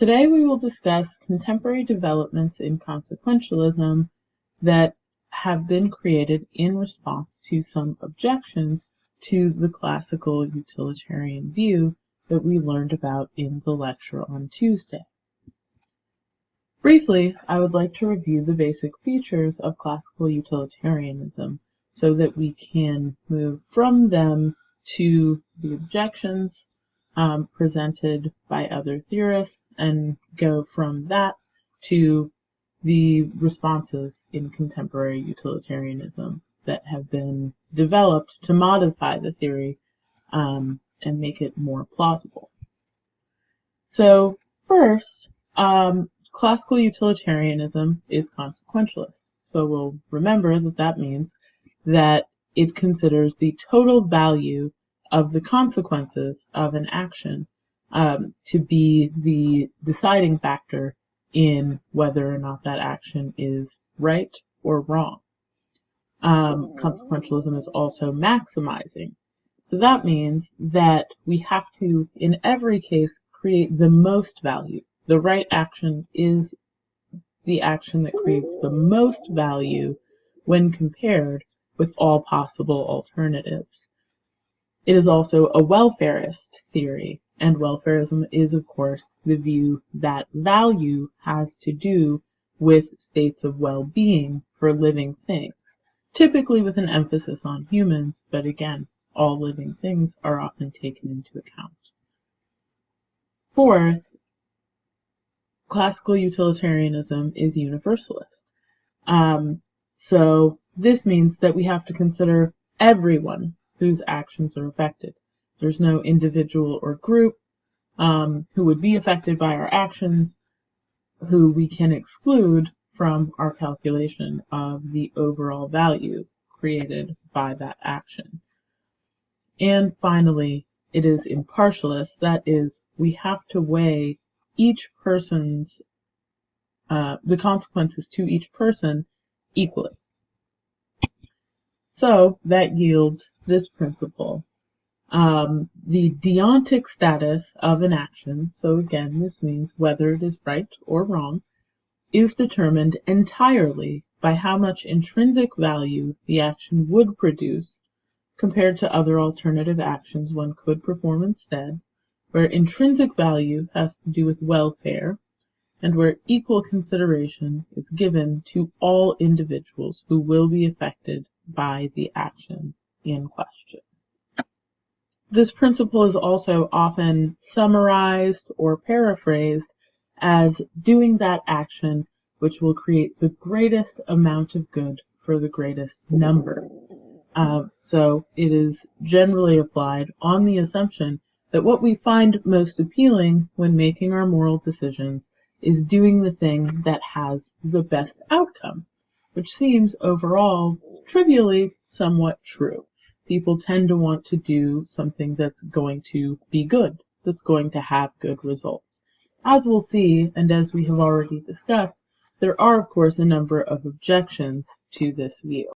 Today we will discuss contemporary developments in consequentialism that have been created in response to some objections to the classical utilitarian view that we learned about in the lecture on Tuesday. Briefly, I would like to review the basic features of classical utilitarianism so that we can move from them to the objections presented by other theorists and go from that to the responses in contemporary utilitarianism that have been developed to modify the theory and make it more plausible. So first, classical utilitarianism is consequentialist. So we'll remember that that means that it considers the total value of the consequences of an action to be the deciding factor in whether or not that action is right or wrong. Consequentialism is also maximizing. So that means that we have to, in every case, create the most value. The right action is the action that creates the most value when compared with all possible alternatives. It is also a welfarist theory, and welfarism is, of course, the view that value has to do with states of well-being for living things, typically with an emphasis on humans, but again, all living things are often taken into account. Fourth, classical utilitarianism is universalist. So this means that we have to consider everyone whose actions are affected. There's no individual or group who would be affected by our actions who we can exclude from our calculation of the overall value created by that action. And finally, it is impartialist. That is, we have to weigh each person's, the consequences to each person equally. So that yields this principle. The deontic status of an action, so again, this means whether it is right or wrong, is determined entirely by how much intrinsic value the action would produce compared to other alternative actions one could perform instead, where intrinsic value has to do with welfare, and where equal consideration is given to all individuals who will be affected by the action in question. This principle is also often summarized or paraphrased as doing that action which will create the greatest amount of good for the greatest number. So it is generally applied on the assumption that what we find most appealing when making our moral decisions is doing the thing that has the best outcome, which seems overall trivially somewhat true. People tend to want to do something that's going to be good, that's going to have good results. As we'll see, and as we have already discussed, there are, of course, a number of objections to this view.